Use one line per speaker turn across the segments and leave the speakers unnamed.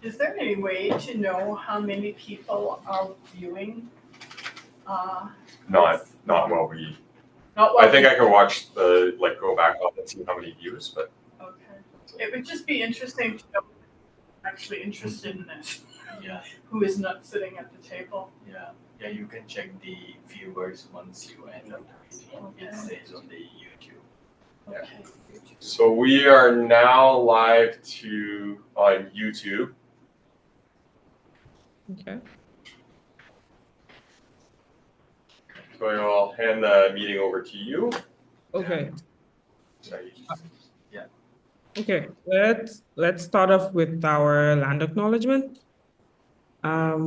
Is there any way to know how many people are viewing?
Not what we.
Not what
I think I could watch go back up and see how many views, but.
Okay. It would just be interesting to know who's actually interested in this.
Yeah.
Who is not sitting at the table.
Yeah, you can check the viewers once you end up the meeting.
Okay.
It says on the YouTube.
Okay.
So we are now live on YouTube.
Okay.
So I'll hand the meeting over to you.
Okay.
Sorry.
Okay. Let's start off with our land acknowledgement. I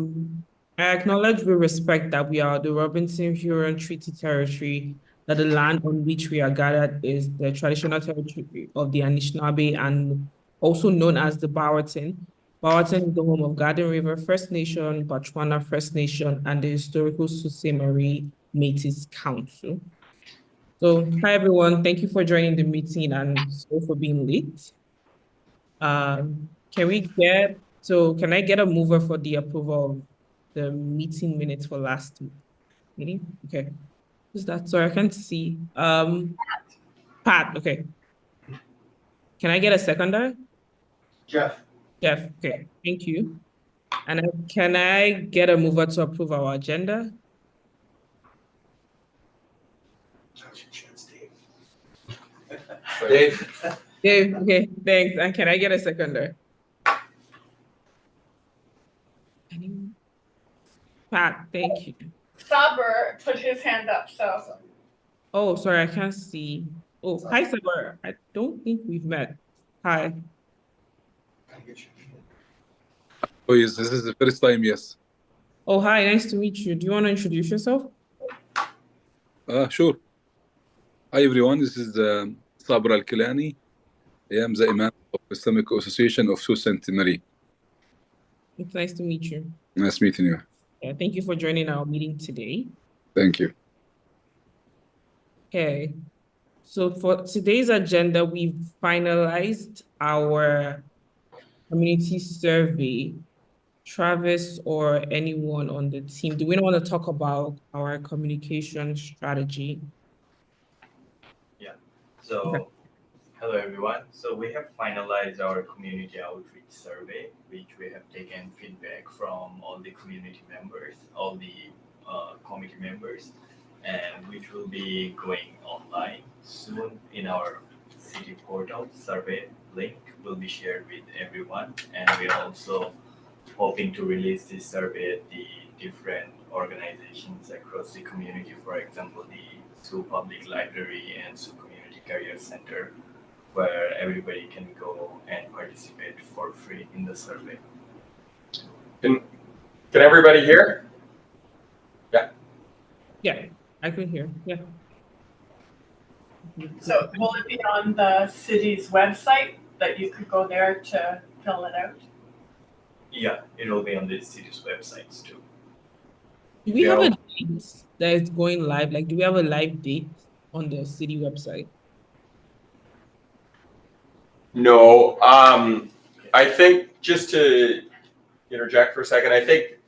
acknowledge with respect that we are the Robinson Huron Treaty Territory, that the land on which we are gathered is the traditional territory of the Anishinaabe and also known as the Bowerton. Bowerton is the home of Garden River First Nation, Botswana First Nation, and the historical Sault Ste. Marie Métis Council. So, hi everyone, thank you for joining the meeting and sorry for being late. Can I get a mover for the approval of the meeting minutes for last meeting? Okay. Who's that? Sorry, I can't see. Pat, okay. Can I get a seconder?
Jeff.
Jeff, okay, thank you. And can I get a mover to approve our agenda?
Dave.
Dave, okay, thanks. And can I get a seconder? Pat, thank you.
Saber put his hand up, so.
Oh, sorry, I can't see. Oh, hi, Saber. I don't think we've met. Hi.
Oh, yes, this is the first time, yes.
Oh, hi, nice to meet you. Do you want to introduce yourself?
Sure. Hi, everyone. This is Sabra Al-Kilani. I am the Imam of Islamic Association of Sault Ste. Marie.
It's nice to meet you.
Nice meeting you.
Yeah, thank you for joining our meeting today.
Thank you.
Okay. So for today's agenda, we've finalized our community survey. Travis or anyone on the team, do we want to talk about our communication strategy?
So,
Okay.
Hello everyone. So we have finalized our community outreach survey, which we have taken feedback from all the community members, all the committee members, and which will be going online soon in our city portal. Survey link will be shared with everyone, and we are also hoping to release this survey at the different organizations across the community. For example, the Sault Public Library and Sault Community Career Center, where everybody can go and participate for free in the survey.
Can everybody hear?
Yeah, I can hear. Yeah.
So will it be on the city's website that you could go there to fill it out?
Yeah, it will be on the city's websites too.
Do we have a date that is going live? Like, do we have a live date on the city website?
No. I think just to interject for a second, I think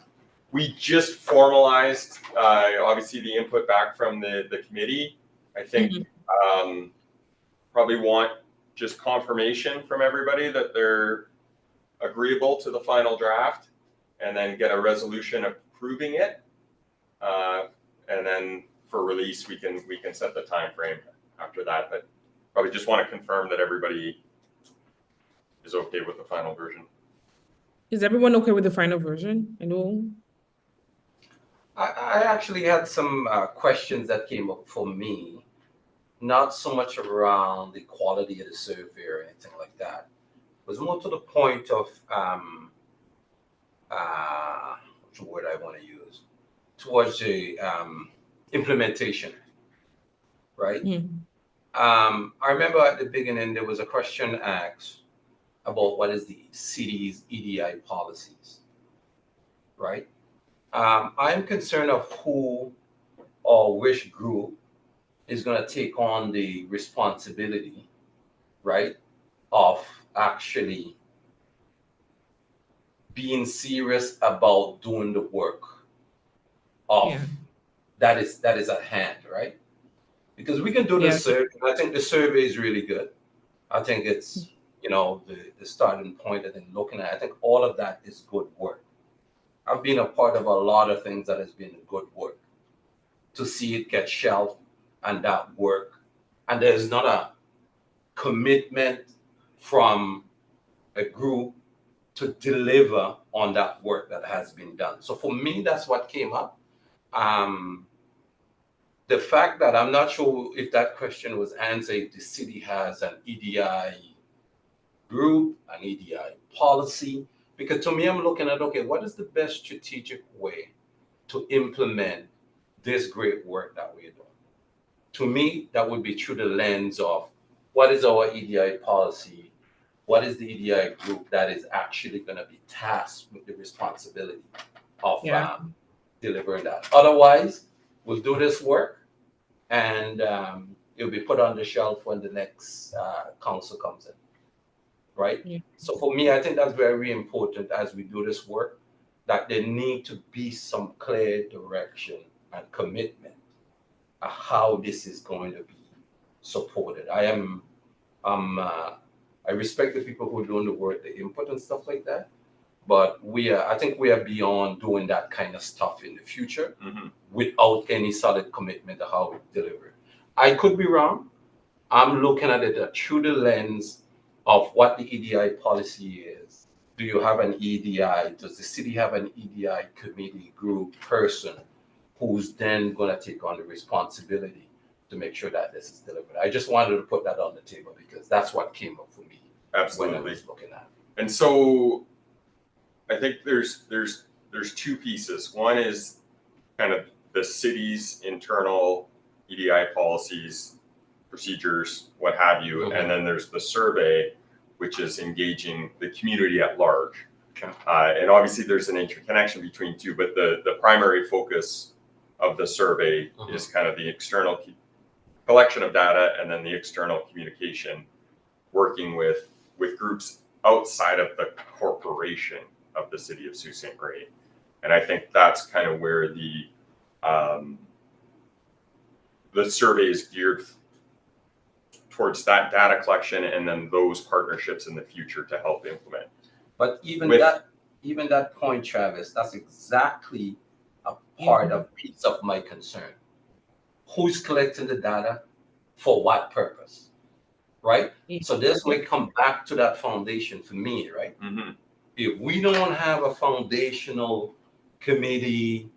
we just formalized obviously the input back from the committee. I think probably want just confirmation from everybody that they're agreeable to the final draft, and then get a resolution approving it. And then for release, we can set the time frame after that. But probably just want to confirm that everybody is okay with the final version.
Is everyone okay with the final version? I know.
I actually had some questions that came up for me, not so much around the quality of the survey or anything like that. It was more to the point of what's the word I want to use, towards the implementation, right? I remember at the beginning there was a question asked about what is the city's EDI policies, right? I'm concerned of who or which group is going to take on the responsibility, right, of actually being serious about doing the work of
Yeah.
that is at hand, right? Because we can do the
Yeah.
survey. I think the survey is really good. I think it's, you know, the starting point and then looking at, I think all of that is good work. I've been a part of a lot of things that has been good work. To see it get shelved and that work, and there's not a commitment from a group to deliver on that work that has been done. So for me, that's what came up. The fact that I'm not sure if that question was answered, if the city has an EDI group, an EDI policy, because to me, I'm looking at, okay, what is the best strategic way to implement this great work that we're doing? To me, that would be through the lens of what is our EDI policy? What is the EDI group that is actually going to be tasked with the responsibility of delivering that? Otherwise, we'll do this work and it'll be put on the shelf when the next council comes in, right?
Yeah.
So for me, I think that's very important as we do this work, that there need to be some clear direction and commitment of how this is going to be supported. I respect the people who are doing the work, the input and stuff like that, but I think we are beyond doing that kind of stuff in the future without any solid commitment to how we deliver it. I could be wrong. I'm looking at it through the lens of what the EDI policy is. Do you have an EDI? Does the city have an EDI committee group person who's then going to take on the responsibility to make sure that this is delivered? I just wanted to put that on the table because that's what came up for me.
Absolutely.
When I was looking at it.
And so I think there's two pieces. One is kind of the city's internal EDI policies, procedures, what have you, and then there's the survey, which is engaging the community at large.
Okay.
And obviously there's an interconnection between two, but the primary focus of the survey is kind of the external collection of data and then the external communication, working with groups outside of the corporation of the city of Sault Ste. Marie. And I think that's kind of where the survey is geared towards that data collection and then those partnerships in the future to help implement.
But even that point, Travis, that's exactly a part of piece of my concern. Who's collecting the data for what purpose, right? So this way come back to that foundation for me, right? If we don't have a foundational committee,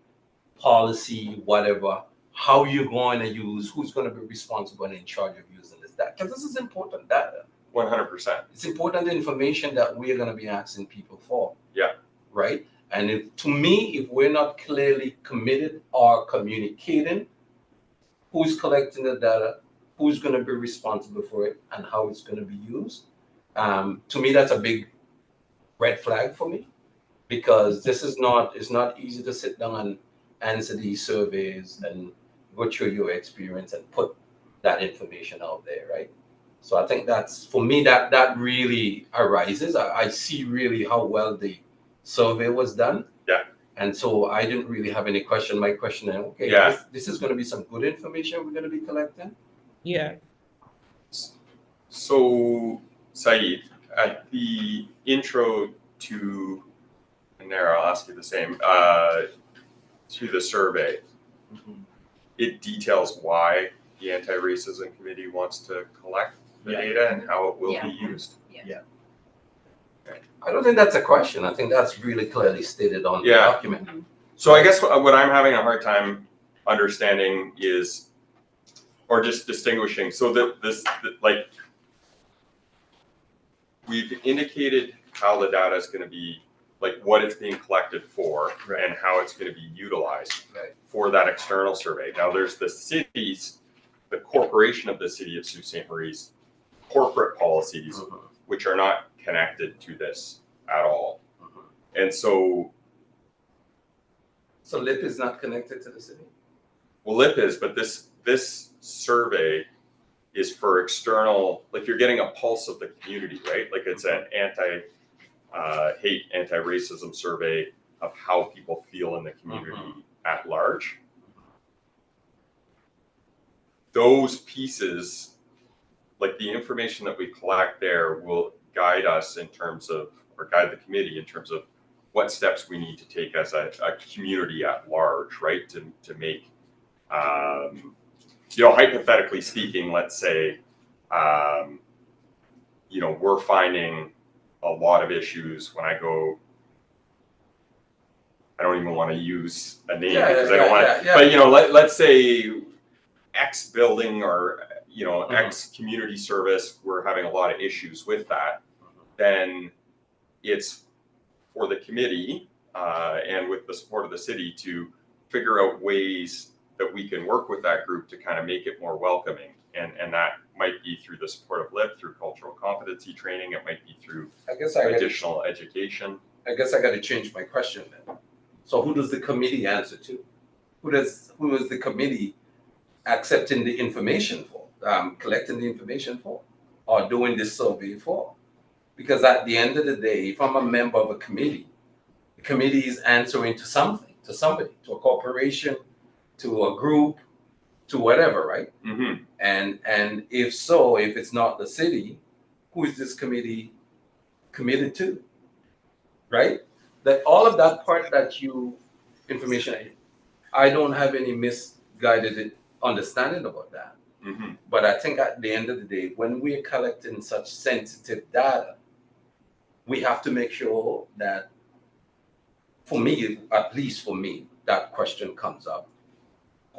policy, whatever, how you going to use, who's going to be responsible and in charge of using this data? Because this is important data.
100%.
It's important information that we're going to be asking people for.
Yeah.
Right? And to me, if we're not clearly committed or communicating who's collecting the data, who's going to be responsible for it, and how it's going to be used, to me, that's a big red flag for me, because it's not easy to sit down and answer these surveys and go through your experience and put that information out there, right? So I think that's, for me, that really arises. I see really how well the survey was done.
Yeah.
And so I didn't really have any question. My question is, okay, this is going to be some good information we're going to be collecting.
Yeah.
So, Saeed, at the intro to, and Nara, I'll ask you the same, to the survey, it details why the Anti-Racism Committee wants to collect the data and how it will be used.
I don't think that's a question. I think that's really clearly stated on the document.
So I guess what I'm having a hard time understanding is, or just distinguishing, so like, we've indicated how the data is going to be, like what it's being collected for, and how it's going to be utilized for that external survey. Now there's the corporation of the city of Sault Ste. Marie's corporate policies, which are not connected to this at all. And so
LIP is not connected to the city?
Well, LIP is, but this survey is for external, like you're getting a pulse of the community, right? Like it's an hate anti-racism survey of how people feel in the community at large. Those pieces, like the information that we collect there, will guide us in terms of, or guide the committee in terms of what steps we need to take as a community at large, right? To make, hypothetically speaking, let's say, we're finding a lot of issues when I go. I don't even want to use a name because I don't want to. But let's say X building or X community service, we're having a lot of issues with that. Then it's for the committee and with the support of the city to figure out ways that we can work with that group to kind of make it more welcoming. And that might be through the support of LIFT, through cultural competency training. It might be through additional education.
I guess I got to change my question then. So who does the committee answer to? Who is the committee accepting the information for, collecting the information for, or doing this survey for? Because at the end of the day, if I'm a member of a committee, the committee is answering to something, to somebody, to a corporation, to a group, to whatever, right?
Mm-hmm.
And if so, if it's not the city, who is this committee committed to, right? That all of that part that information, I don't have any misguided understanding about that.
Mm-hmm.
But I think at the end of the day, when we're collecting such sensitive data, we have to make sure that, for me, at least for me, that question comes up.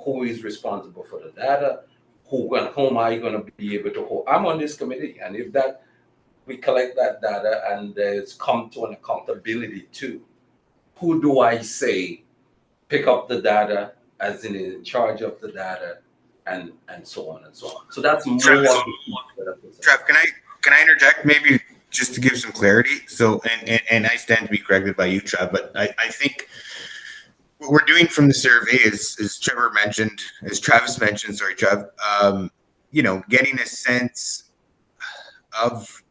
Who is responsible for the data? Whom am I going to be able to hold? I'm on this committee, and if we collect that data and there's come to an accountability too, who do I say pick up the data as in charge of the data and so on and so on. So that's more.
Trev, can I interject maybe just to give some clarity? So and I stand to be corrected by you, Trev, but I think what we're doing from the survey is, as Trevor mentioned, as Travis mentioned, sorry, Trev, getting a sense of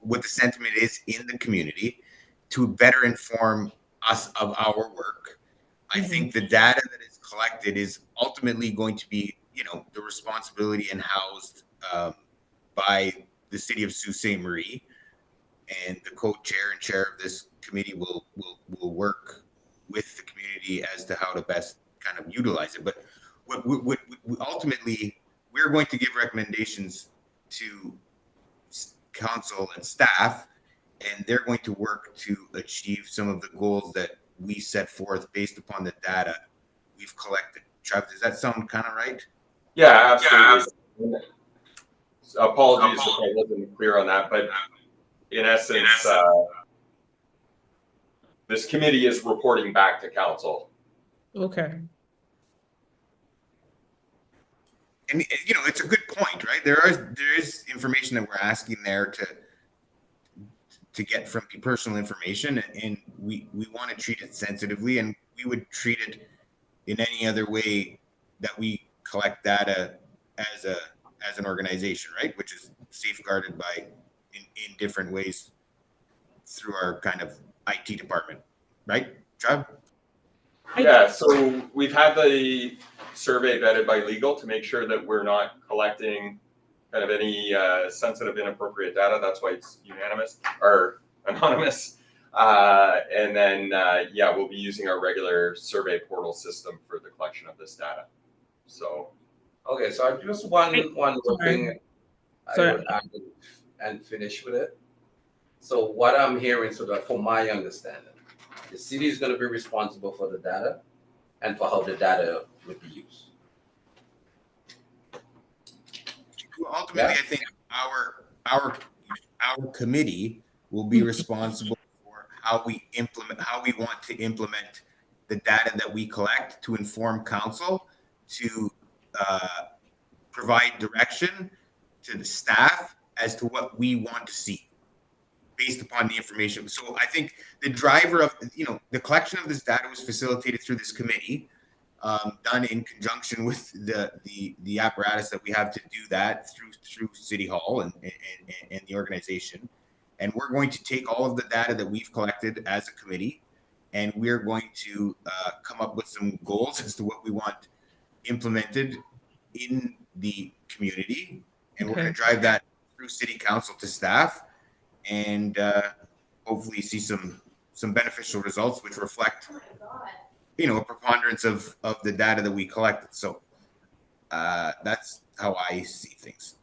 what the sentiment is in the community to better inform us of our work. I think the data that is collected is ultimately going to be, the responsibility and housed by the city of Sault Ste. Marie, and the co-chair and chair of this committee will work with the community as to how to best kind of utilize it. But what ultimately, we're going to give recommendations to council and staff, and they're going to work to achieve some of the goals that we set forth based upon the data we've collected. Travis, does that sound kind of right?
Yeah, absolutely. Apologies if I wasn't clear on that, but in essence, this committee is reporting back to council.
Okay.
And it's a good point, right? There is information that we're asking there to get from personal information, and we want to treat it sensitively, and we would treat it in any other way that we collect data as an organization, right? Which is safeguarded by in different ways through our kind of IT department, right, Trev?
Yeah, so we've had the survey vetted by legal to make sure that we're not collecting kind of any sensitive, inappropriate data. That's why it's unanimous or anonymous. And then, we'll be using our regular survey portal system for the collection of this data. So.
Okay, so I just one more thing I would add and finish with it. So what I'm hearing, so that from my understanding, the city is going to be responsible for the data and for how the data would be used.
Well, ultimately, I think our committee will be responsible for how we want to implement the data that we collect to inform council, to provide direction to the staff as to what we want to see based upon the information. So I think the driver of, the collection of this data was facilitated through this committee, done in conjunction with the apparatus that we have to do that through City Hall and the organization. And we're going to take all of the data that we've collected as a committee, and we're going to come up with some goals as to what we want implemented in the community. And we're going to drive that through city council to staff, and hopefully see some beneficial results which reflect, a preponderance of the data that we collected. So that's how I see things.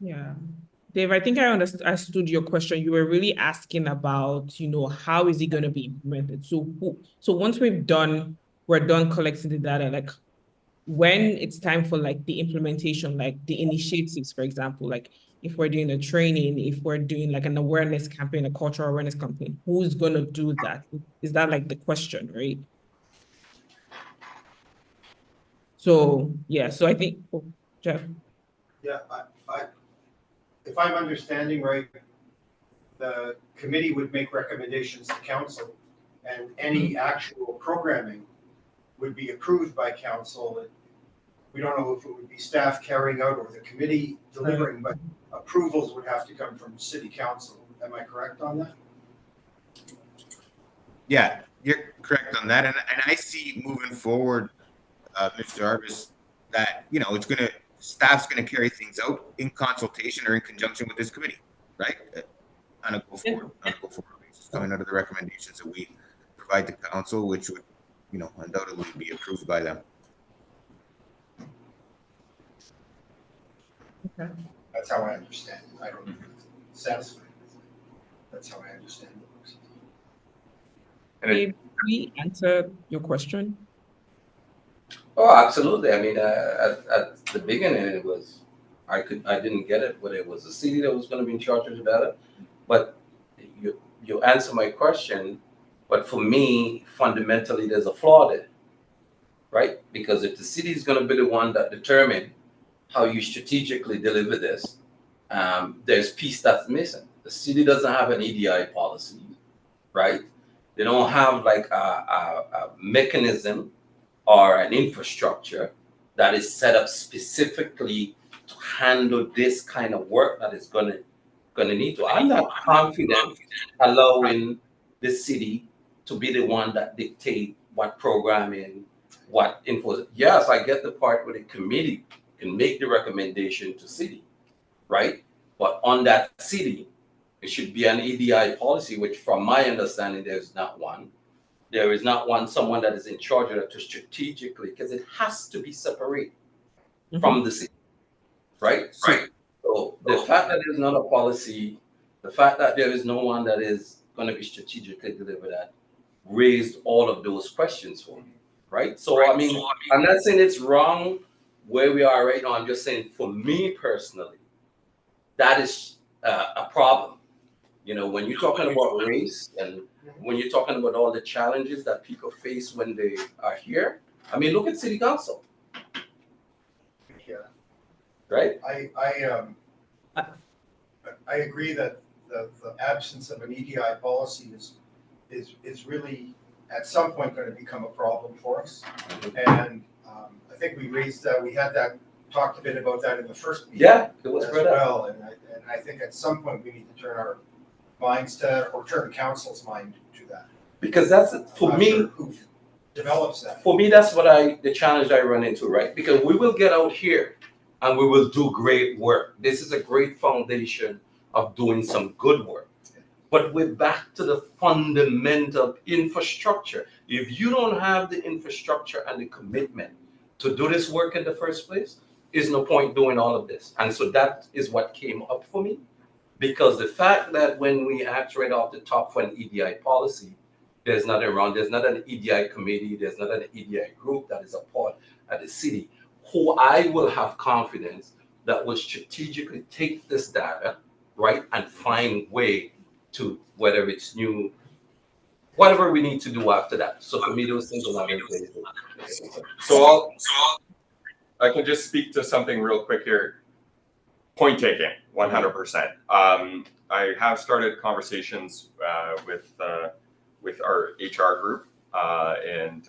Yeah. Dave, I think I understood your question. You were really asking about, how is it going to be implemented? So once we're done collecting the data, like when it's time for like the implementation, like the initiatives, for example, like if we're doing a training, if we're doing like an awareness campaign, a cultural awareness campaign, who's going to do that? Is that like the question, right? So, yeah, so I think, Jeff.
Yeah, if I'm understanding right, the committee would make recommendations to council, and any actual programming would be approved by council. We don't know if it would be staff carrying out or the committee delivering, but approvals would have to come from city council. Am I correct on that?
Yeah, you're correct on that. And I see moving forward, Mr. Arbus, that, staff's going to carry things out in consultation or in conjunction with this committee, right? On a go forward basis, coming out of the recommendations that we provide to council, which would, undoubtedly be approved by them.
Okay.
That's how I understand it. I don't know if it's satisfied with it. That's how I understand it.
Dave, can we answer your question?
Oh, absolutely. I mean, at the beginning, it was I didn't get it, whether it was the city that was going to be in charge of the data. But you answer my question. But for me, fundamentally, there's a flaw there, right? Because if the city is going to be the one that determine how you strategically deliver this, there's piece that's missing. The city doesn't have an EDI policy, right? They don't have like a mechanism or an infrastructure that is set up specifically to handle this kind of work that is gonna need to. I'm not confident allowing the city to be the one that dictate what programming, what info. Yes, I get the part where the committee can make the recommendation to city, right? But on that city, it should be an EDI policy, which from my understanding, there's not one. There is not someone that is in charge of that to strategically, because it has to be separate from the city, right? So the fact that there's not a policy, the fact that there is no one that is going to be strategically deliver that, raised all of those questions for me, right? So I mean, I'm not saying it's wrong where we are right now. I'm just saying, for me personally, that is a problem. When you're talking about race and when you're talking about all the challenges that people face when they are here, I mean, look at city council.
Yeah.
Right?
I agree that the absence of an EDI policy is really at some point going to become a problem for us. And I think we raised that, we had that, talked a bit about that in the first meeting.
Yeah, it was
as
right
well. And I think at some point we need to turn our minds to, or turn council's mind to that.
Because that's, for me,
sure who develops that.
For me, that's the challenge I run into, right? Because we will get out here and we will do great work. This is a great foundation of doing some good work. But we're back to the fundamental infrastructure. If you don't have the infrastructure and the commitment to do this work in the first place, there's no point doing all of this. And so that is what came up for me. Because the fact that when we act right off the top for an EDI policy, there's nothing wrong. There's not an EDI committee. There's not an EDI group that is a part of the city who I will have confidence that will strategically take this data, right, and find way to, whether it's new, whatever we need to do after that. So for me, those things are not in place.
So I can just speak to something real quick here. Point taking, 100%. I have started conversations with our HR group, and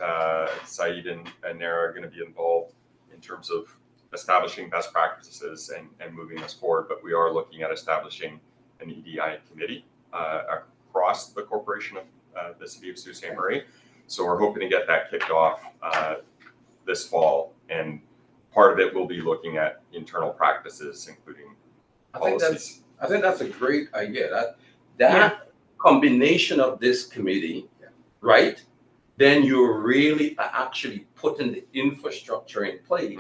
Saeed and Nara are going to be involved in terms of establishing best practices and moving us forward. But we are looking at establishing an EDI committee across the corporation of the city of Sault Ste. Marie. So we're hoping to get that kicked off this fall, and part of it will be looking at internal practices, including policies.
I think that's a great idea. That combination of this committee, right? Then you're really actually putting the infrastructure in place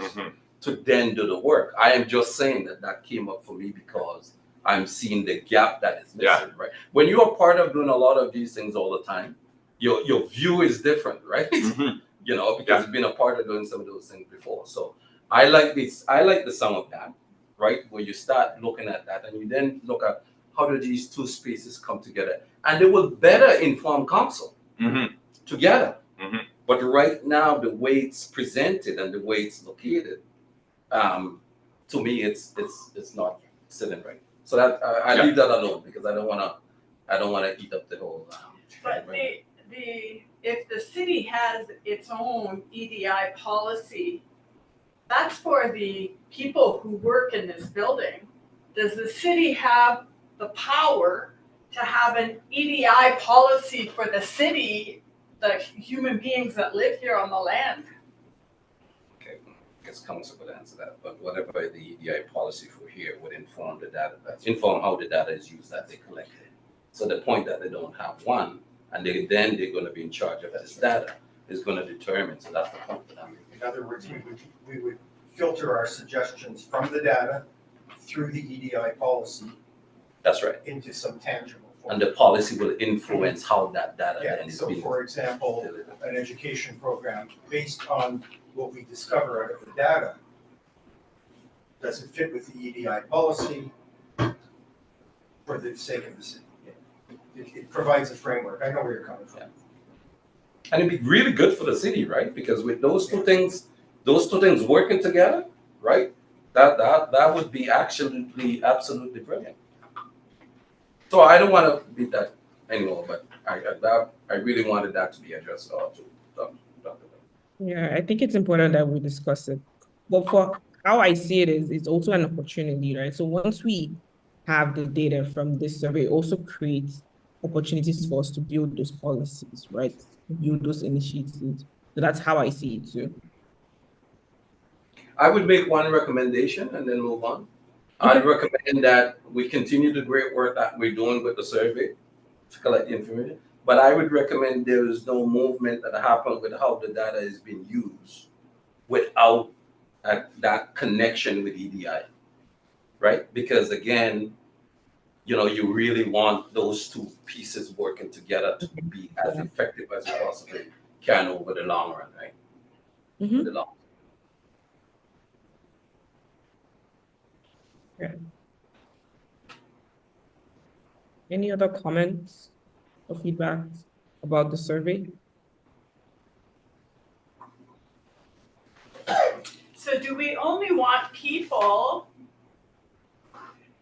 to then do the work. I am just saying that came up for me because I'm seeing the gap that is missing, right? When you are part of doing a lot of these things all the time, your view is different, right? You know, because you've been a part of doing some of those things before. So I like the sound of that, right? Where you start looking at that and you then look at how do these two spaces come together, and they will better inform council together. But right now, the way it's presented and the way it's located, to me, it's not sitting right. So that I leave that alone because I don't want to eat up the whole.
But if the city has its own EDI policy, that's for the people who work in this building. Does the city have the power to have an EDI policy for the city, the human beings that live here on the land?
Okay, I guess council would answer that, but whatever the EDI policy for here would inform the data, inform how the data is used that they collected. So the point that they don't have one, and they're going to be in charge of this data is going to determine. So that's the point that I'm making.
In other words, we would filter our suggestions from the data through the EDI policy.
That's right.
Into some tangible form.
And the policy will influence how that data then is
so
being.
For example, an education program based on what we discover out of the data, does it fit with the EDI policy for the sake of the city? It provides a framework. I know where you're coming from.
And it'd be really good for the city, right? Because with those two things working together, right? That would be absolutely brilliant. So I don't want to beat that anymore, but I really wanted that to be addressed also.
Yeah, I think it's important that we discuss it. But for how I see it is, it's also an opportunity, right? So once we have the data from this survey, it also creates opportunities for us to build those policies, right? Build those initiatives. So that's how I see it too.
I would make one recommendation and then move on. I'd recommend that we continue the great work that we're doing with the survey to collect the information. But I would recommend there is no movement that happens with how the data is being used without that connection with EDI, right? Because again, you really want those two pieces working together to be as effective as you possibly can over the long run, right? The long.
Yeah. Any other comments or feedback about the survey?
So do we only want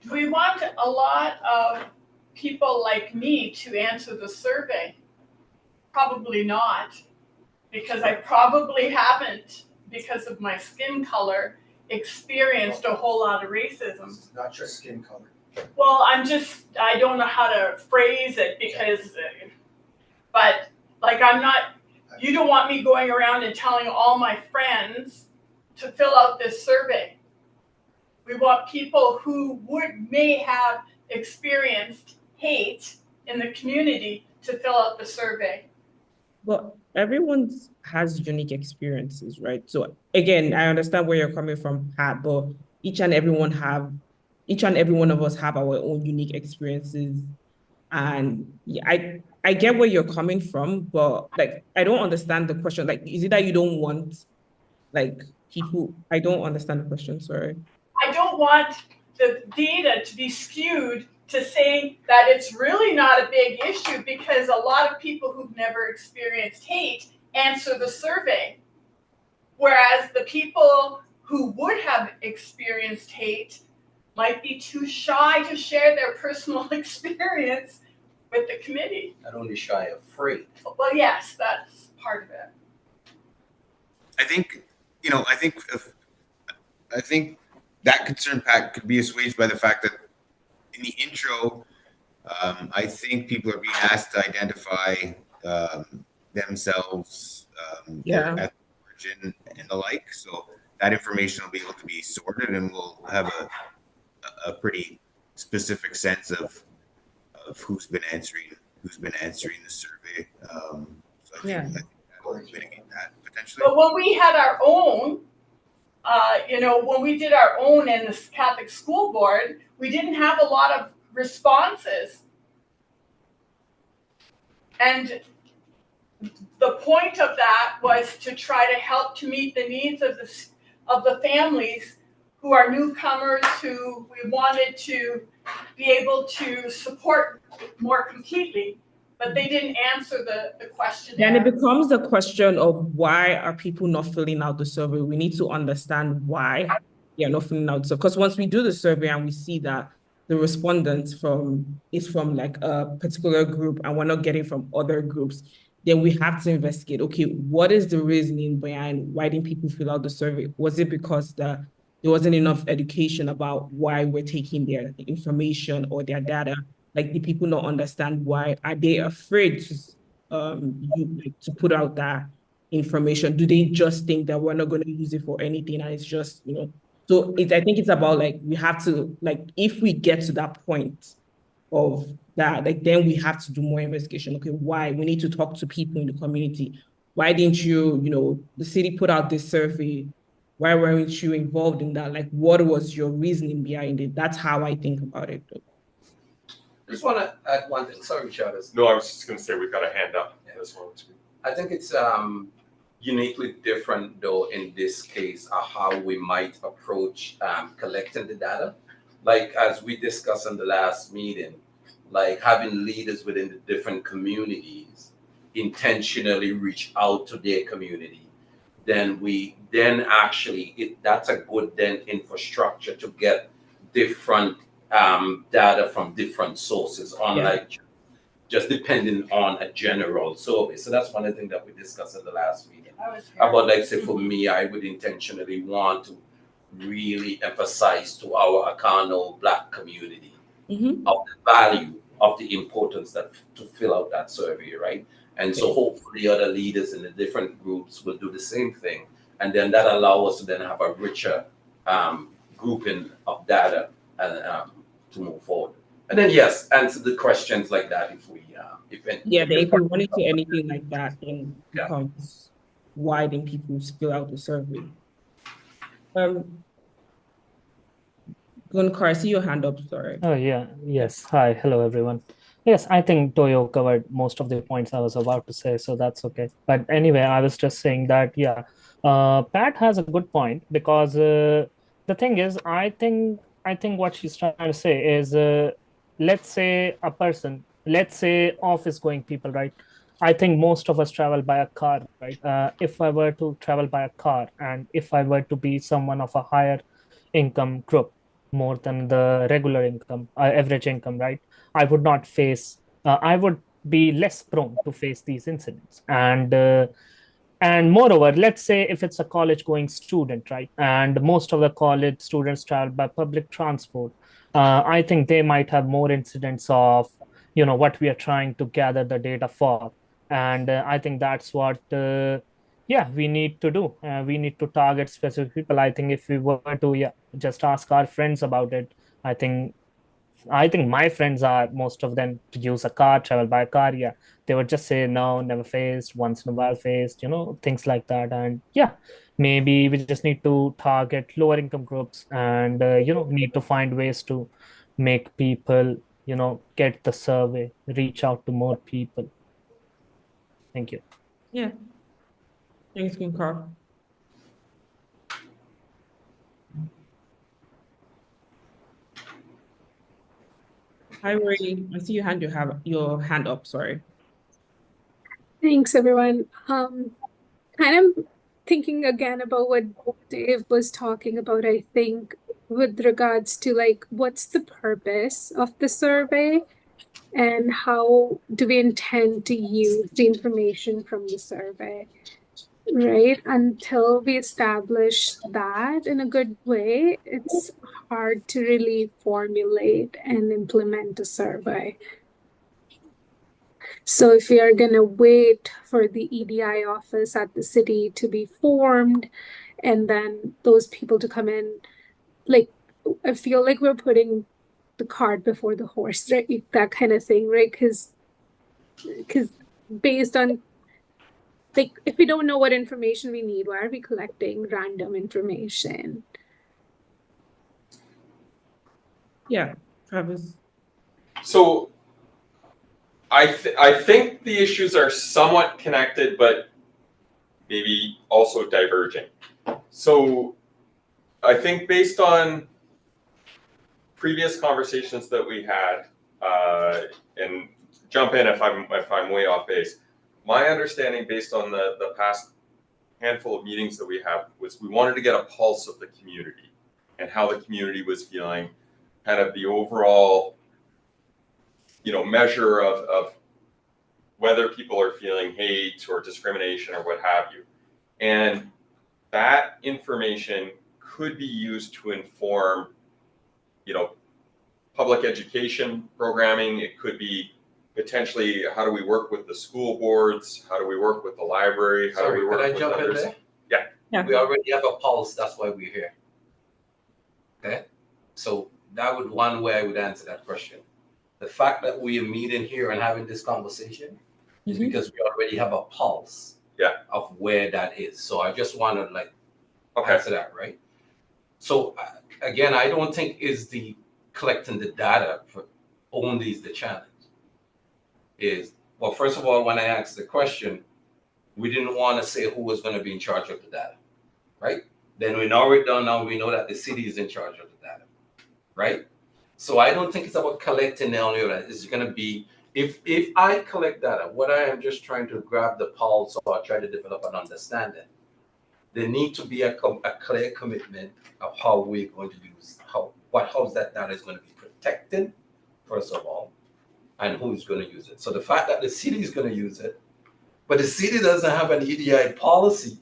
do we want a lot of people like me to answer the survey? Probably not, because I probably haven't, because of my skin color, experienced a whole lot of racism.
It's not just skin color.
Well, I don't know how to phrase it because, but like you don't want me going around and telling all my friends to fill out this survey. We want people who may have experienced hate in the community to fill out the survey.
Well, everyone has unique experiences, right? So again, I understand where you're coming from, Pat, but each and every one of us have our own unique experiences. And yeah, I get where you're coming from, but like, I don't understand the question. Like, is it that you don't want people? I don't understand the question, sorry.
I don't want the data to be skewed to say that it's really not a big issue because a lot of people who've never experienced hate answer the survey. Whereas the people who would have experienced hate might be too shy to share their personal experience with the committee.
Not only shy, afraid.
Well, yes, that's part of it.
I think that concern, Pat, could be assuaged by the fact that in the intro, I think people are being asked to identify themselves, their
Yeah.
ethnic origin, and the like. So that information will be able to be sorted, and we'll have a pretty specific sense of who's been answering the survey. So I think,
Yeah.
that'll mitigate that potentially.
But when we had our own, when we did our own in the Catholic School Board, we didn't have a lot of responses. And the point of that was to try to help to meet the needs of the families who are newcomers, who we wanted to be able to support more completely, but they didn't answer the questionnaire.
Then it becomes the question of why are people not filling out the survey? We need to understand why they're not filling out the survey. Because once we do the survey and we see that the respondents is from like a particular group and we're not getting from other groups, then we have to investigate, okay, what is the reasoning behind why didn't people fill out the survey? Was it because there wasn't enough education about why we're taking their information or their data? Like, the people not understand why? Are they afraid to put out that information? Do they just think that we're not going to use it for anything and it's just, so I think it's about like, we have to, like, if we get to that point of that, like, then we have to do more investigation. Okay, why? We need to talk to people in the community. Why didn't you, the city put out this survey? Why weren't you involved in that? Like, what was your reasoning behind it? That's how I think about it.
I just want to add one thing. Sorry, Chavez.
No, I was just going to say we've got a hand up. This one too.
I think it's uniquely different, though, in this case, how we might approach collecting the data. Like, as we discussed in the last meeting, like having leaders within the different communities intentionally reach out to their community. Then actually, that's a good infrastructure to get different data from different sources, unlike just depending on a general survey. So that's one of the things that we discussed in the last meeting. About, like, say, for me, I would intentionally want to really emphasize to our Akano Black community of the value of the importance to fill out that survey, right? And so hopefully other leaders in the different groups will do the same thing. And then that allows us to then have a richer grouping of data and to move forward. And then, yes, answer the questions like that if we
if we run into anything like that, then it becomes why didn't people fill out the survey? Gunkar, I see your hand up, sorry.
Oh, yeah. Yes. Hi. Hello, everyone. Yes, I think Toyo covered most of the points I was about to say, so that's okay. But anyway, I was just saying that, Pat has a good point, because the thing is, I think what she's trying to say is, let's say office going people, right? I think most of us travel by a car, right? If I were to travel by a car, and if I were to be someone of a higher income group, more than the regular income, average income, right? I would not face, I would be less prone to face these incidents. And moreover, let's say if it's a college going student, right? And most of the college students travel by public transport. I think they might have more incidents of, what we are trying to gather the data for. And I think that's what, we need to do. We need to target specific people. I think if we were to just ask our friends about it, I think my friends are, most of them, to use a car, travel by a car. They would just say no, never faced, once in a while faced, things like that. And maybe we just need to target lower income groups, and need to find ways to make people, get the survey, reach out to more people. Thank you.
Yeah. Thanks, Gunkar. Hi, Ray. I see you have your hand up, sorry.
Thanks, everyone. Kind of thinking again about what Dave was talking about, I think, with regards to, like, what's the purpose of the survey and how do we intend to use the information from the survey? right? Until we establish that in a good way, it's hard to really formulate and implement a survey. So if we are going to wait for the EDI office at the city to be formed and then those people to come in, like, I feel like we're putting the cart before the horse, right? That kind of thing, right? Because based on, like, if we don't know what information we need, why are we collecting random information?
Yeah, Travis.
So I think the issues are somewhat connected, but maybe also diverging. So I think based on previous conversations that we had, and jump in if I'm way off base. My understanding, based on the past handful of meetings that we have, was we wanted to get a pulse of the community and how the community was feeling, kind of the overall, measure of whether people are feeling hate or discrimination or what have you. And that information could be used to inform, public education programming. It could be potentially, how do we work with the school boards? How do we work with the library? How do we work with others?
Yeah. We already have a pulse. That's why we're here. Okay. So that would one way I would answer that question. The fact that we are meeting here and having this conversation is because we already have a pulse of where that is. So I just want to answer that, right? So again, I don't think is the collecting the data for only is the challenge. Well, first of all, when I asked the question, we didn't want to say who was going to be in charge of the data, right? Then we narrow it down. Now we know that the city is in charge of the data, right? So I don't think it's about collecting only that. It's going to be, if I collect data, what I am just trying to grab the pulse or try to develop an understanding, there need to be a clear commitment of how we're going to use, how that data is going to be protected, first of all, and who is going to use it. So the fact that the city is going to use it, but the city doesn't have an EDI policy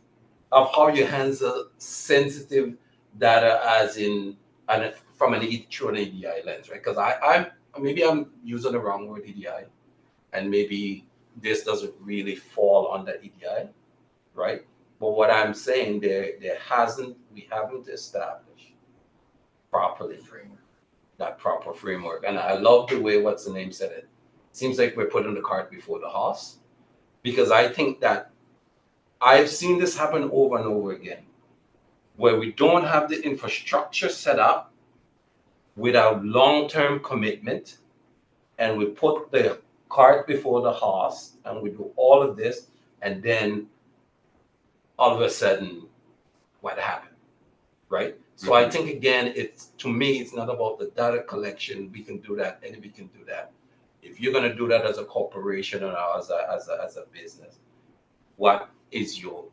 of how you handle sensitive data, as in from through an EDI lens, right? Because I'm using the wrong word, EDI, and maybe this doesn't really fall under EDI, right? But what I'm saying, we haven't established properly that proper framework. And I love the way what's the name said it. Seems like we're putting the cart before the horse, because I think that I've seen this happen over and over again, where we don't have the infrastructure set up without long-term commitment, and we put the cart before the horse, and we do all of this, and then all of a sudden, what happened, right? So I think, again, to me, it's not about the data collection. We can do that, and we can do that. If you're going to do that as a corporation or as a business, what is your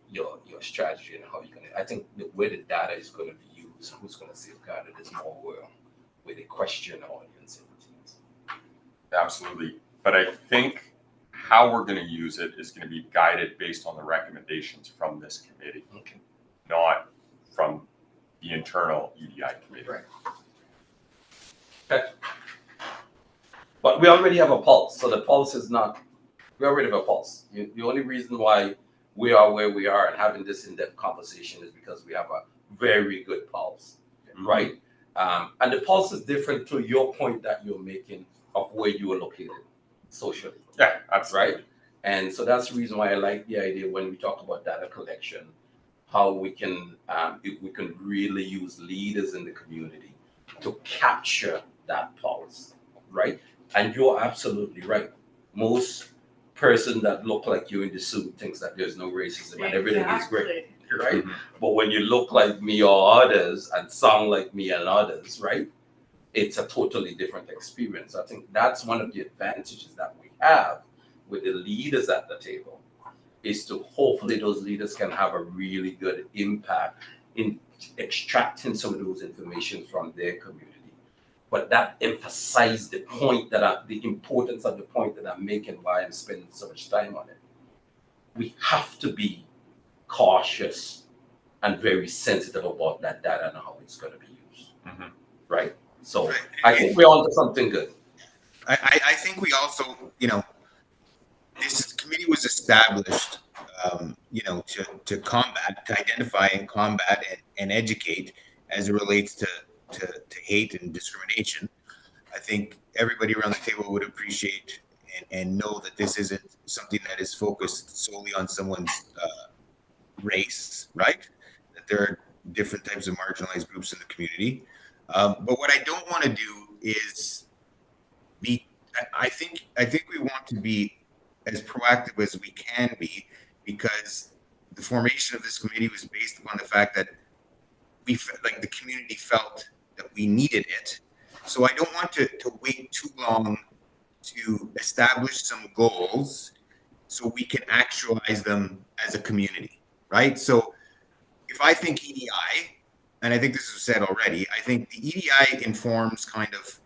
strategy and how you're going to? I think the way the data is going to be used, who's going to safeguard it, is more with a question audience and things.
Absolutely, but I think how we're going to use it is going to be guided based on the recommendations from this committee, not from the internal EDI committee.
Right. Okay. But we already have a pulse, so the pulse is not. We already have a pulse. The only reason why we are where we are and having this in-depth conversation is because we have a very good pulse, right? And the pulse is different to your point that you're making of where you are located socially.
Yeah, that's
right. And so that's the reason why I like the idea when we talk about data collection, how we can, if we can really use leaders in the community to capture that pulse, right? And you're absolutely right. Most person that look like you in the suit thinks that there's no racism and everything is great, right? But when you look like me or others and sound like me and others, right? It's a totally different experience. I think that's one of the advantages that we have with the leaders at the table, is to hopefully those leaders can have a really good impact in extracting some of those information from their community. But that emphasized the point the importance of the point that I'm making, why I'm spending so much time on it. We have to be cautious and very sensitive about that data and how it's going to be used. Right? So I think we're on to something good.
I think we also, this committee was established, to combat, to identify and combat and educate as it relates to hate and discrimination. I think everybody around the table would appreciate and know that this isn't something that is focused solely on someone's race, right? That there are different types of marginalized groups in the community. But what I don't want to do is I think we want to be as proactive as we can be, because the formation of this committee was based upon the fact that the community felt that we needed it. So I don't want to wait too long to establish some goals so we can actualize them as a community, right? So if I think EDI, and I think this was said already, I think the EDI informs kind of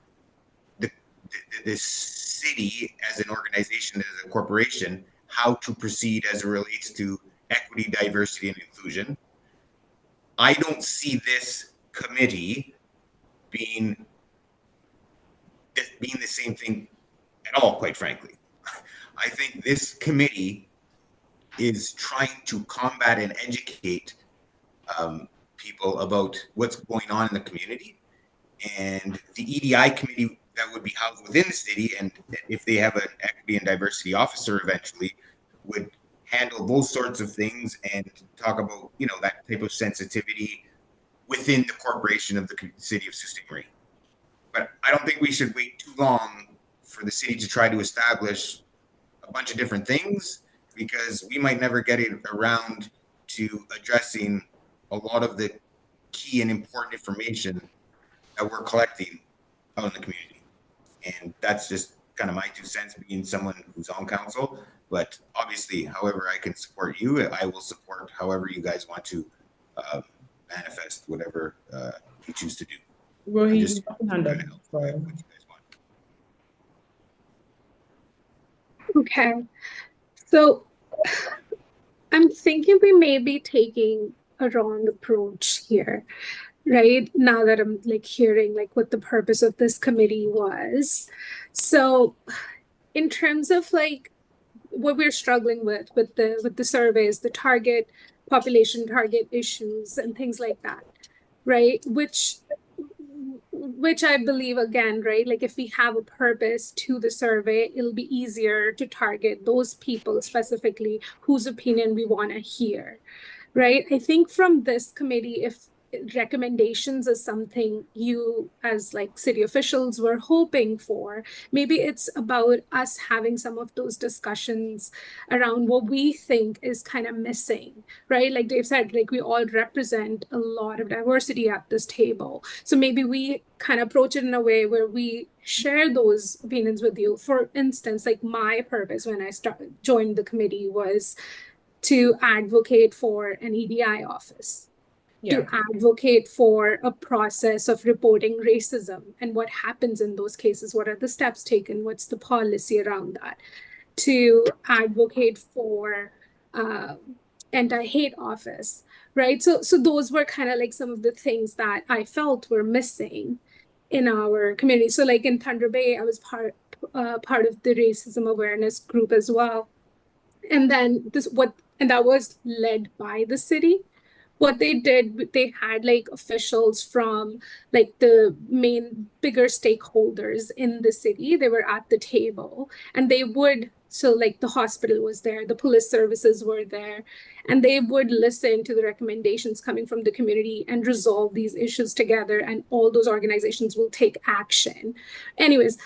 the city as an organization, as a corporation, how to proceed as it relates to equity, diversity, and inclusion. I don't see this committee being the same thing at all, quite frankly. I think this committee is trying to combat and educate people about what's going on in the community, and the EDI committee that would be housed within the city, and if they have an equity and diversity officer eventually, would handle those sorts of things and talk about that type of sensitivity within the corporation of the city of Sault Ste. Marie. But I don't think we should wait too long for the city to try to establish a bunch of different things, because we might never get it around to addressing a lot of the key and important information that we're collecting out in the community. And that's just kind of my 2 cents, being someone who's on council. But obviously, however I can support you, I will support however you guys want to manifest whatever you choose to do.
Well,
I'm
he's
just
hand up.
trying to help what you guys want.
Okay. So I'm thinking we may be taking a wrong approach here, right? Now that I'm hearing what the purpose of this committee was. So in terms of what we're struggling with the surveys, the population target issues and things like that, right? Which I believe, again, right? If we have a purpose to the survey, it'll be easier to target those people specifically whose opinion we want to hear, right? I think from this committee, if recommendations is something you as city officials were hoping for, maybe it's about us having some of those discussions around what we think is kind of missing, right? Like Dave said, we all represent a lot of diversity at this table. So maybe we kind of approach it in a way where we share those opinions with you. For instance, my purpose when I joined the committee was to advocate for an EDI office. To advocate for a process of reporting racism and what happens in those cases, what are the steps taken, what's the policy around that, to advocate for anti-hate office, right? So those were kind of some of the things that I felt were missing in our community. So in Thunder Bay, I was part of the racism awareness group as well. And then that was led by the city. What they did, they had officials from the main bigger stakeholders in the city. They were at the table, and they would, so the hospital was there, the police services were there, and they would listen to the recommendations coming from the community and resolve these issues together, and all those organizations will take action. Anyways,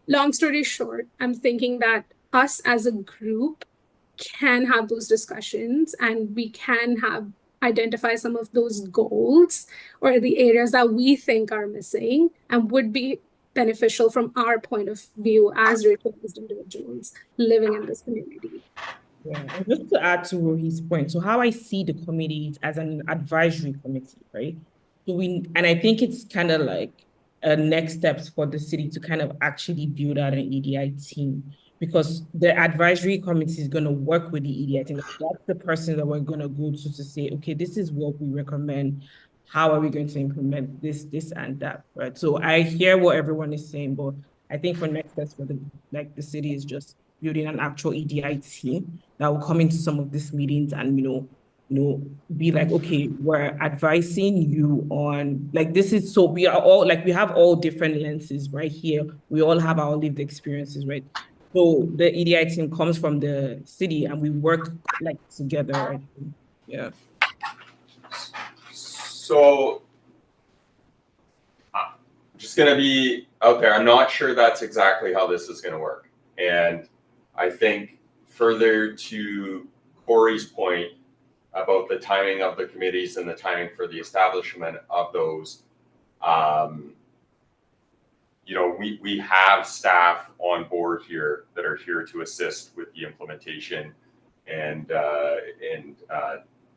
long story short, I'm thinking that us as a group can have those discussions, and we can identify some of those goals or the areas that we think are missing and would be beneficial from our point of view as racialized individuals living in this community.
Yeah, and just to add to Rohi's point, so how I see the committee is as an advisory committee, right? So and I think it's kind of next steps for the city to kind of actually build out an EDI team. because the advisory committee is going to work with the EDI. I think that's the person that we're going to go to say, okay, this is what we recommend. How are we going to implement this, and that, right? So I hear what everyone is saying, but I think for next steps for the city is just building an actual EDI team that will come into some of these meetings and, be like, okay, we're advising you on, like, this is, so we are all, like, we have all different lenses right here. We all have our lived experiences, right? So the EDI team comes from the city and we work like together, right? Yeah.
So I'm just gonna be out there. I'm not sure that's exactly how this is gonna work. And I think further to Corey's point about the timing of the committees and the timing for the establishment of those, we have staff on board here that are here to assist with the implementation and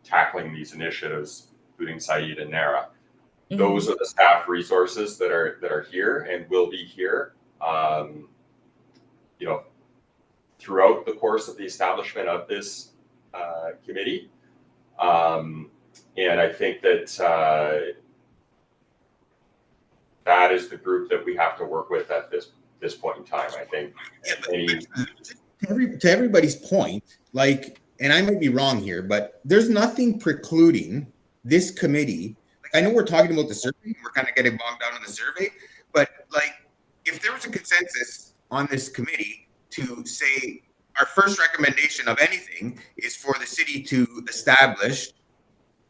tackling these initiatives, including Saeed and Nara. Mm-hmm. Those are the staff resources that are here and will be here, throughout the course of the establishment of this committee. And I think that that is the group that we have to work with at this point in time. I think.
To everybody's point, like, and I might be wrong here, but there's nothing precluding this committee. Like, I know we're talking about the survey, we're kind of getting bogged down on the survey, but like, if there was a consensus on this committee to say our first recommendation of anything is for the city to establish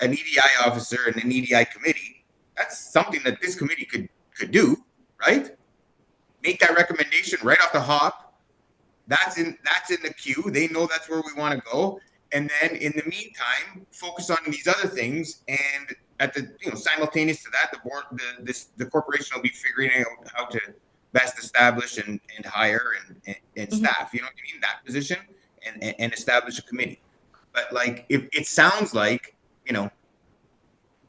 an EDI officer and an EDI committee, that's something that this committee could do, right? Make that recommendation right off the hop. That's in the queue. They know that's where we want to go. And then in the meantime, focus on these other things. And at the simultaneous to that, the board, the corporation will be figuring out how to best establish and hire and staff. You know what I mean? That position and establish a committee. But like, if it sounds like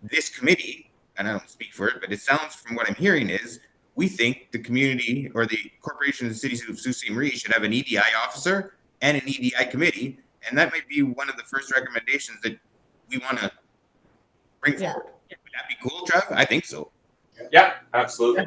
this committee, and I don't speak for it, but it sounds from what I'm hearing is we think the community or the corporation of the cities of Sault Ste. Marie should have an EDI officer and an EDI committee. And that might be one of the first recommendations that we want to bring forward. Would that be cool, Trev? I think so.
Yeah, absolutely.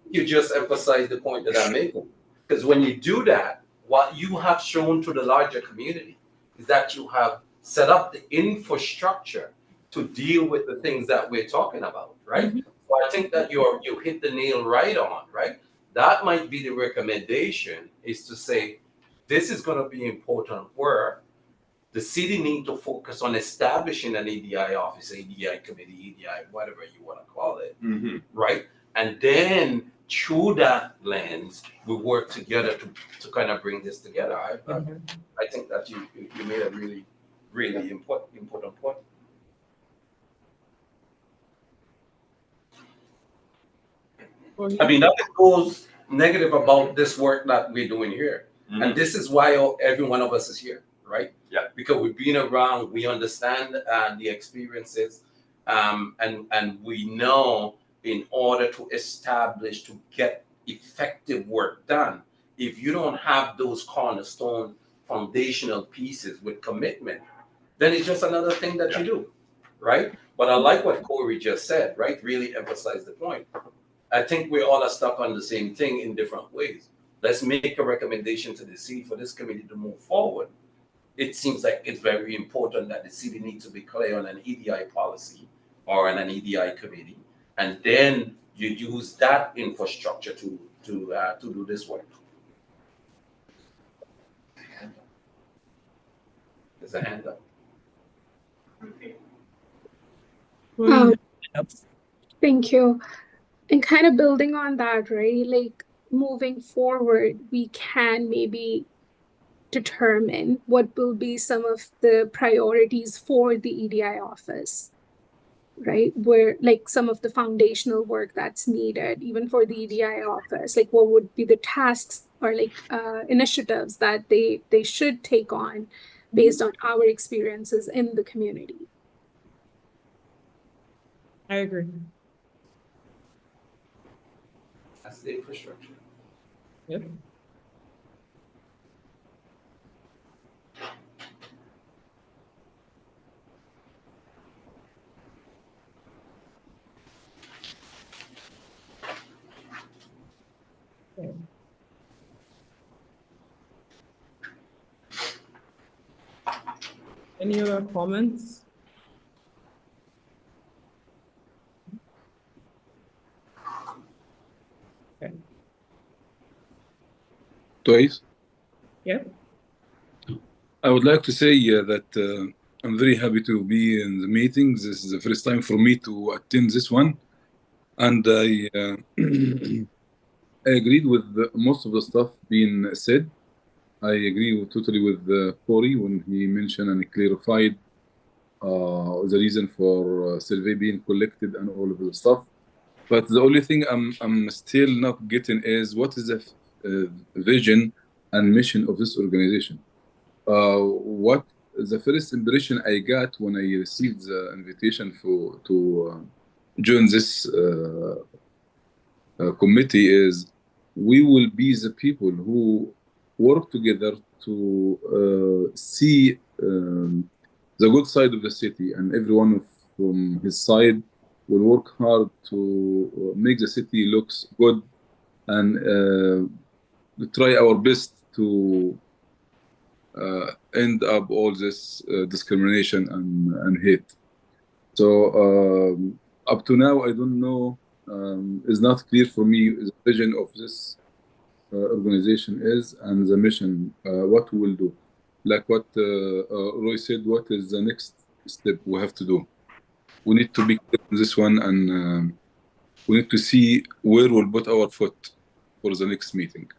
You just emphasize the point that I'm making. Because when you do that, what you have shown to the larger community is that you have set up the infrastructure to deal with the things that we're talking about, right? Mm-hmm. So I think that you hit the nail right on, right? That might be the recommendation, is to say, this is going to be important where the city need to focus on establishing an EDI office, EDI committee, EDI, whatever you want to call it, mm-hmm. right? And then through that lens, we work together to kind of bring this together. I think that you made a really, really important point. I mean, nothing goes negative about this work that we're doing here. Mm-hmm. And this is why every one of us is here, right? Yeah. Because we've been around, we understand the experiences, and we know in order to establish, to get effective work done, if you don't have those cornerstone foundational pieces with commitment, then it's just another thing that you do, right? But I like what Corey just said, right? Really emphasize the point. I think we all are stuck on the same thing in different ways. Let's make a recommendation to the city for this committee to move forward. It seems like it's very important that the city needs to be clear on an EDI policy or on an EDI committee, and then you use that infrastructure to do this work. There's a hand up.
Thank you. And kind of building on that, right? Like, moving forward, we can maybe determine what will be some of the priorities for the EDI office, right? Where, like, some of the foundational work that's needed, even for the EDI office, like what would be the tasks or like initiatives that they should take on based on our experiences in the community.
I agree.
That's the infrastructure.
Yep. Any other comments? Okay.
Twice.
Yeah.
I would like to say that I'm very happy to be in the meetings. This is the first time for me to attend this one, and I I agreed with most of the stuff being said. I agree totally with Corey when he mentioned and clarified the reason for survey being collected and all of the stuff. But the only thing I'm still not getting is what is the vision and mission of this organization? What the first impression I got when I received the invitation to join this committee is we will be the people who work together to see the good side of the city, and everyone from his side will work hard to make the city looks good and try our best to end up all this discrimination and hate. So up to now, I don't know. It's not clear for me the vision of this organization is and the mission, what we will do. Like what Roy said, what is the next step we have to do? We need to be clear on this one, and we need to see where we'll put our foot for the next meeting.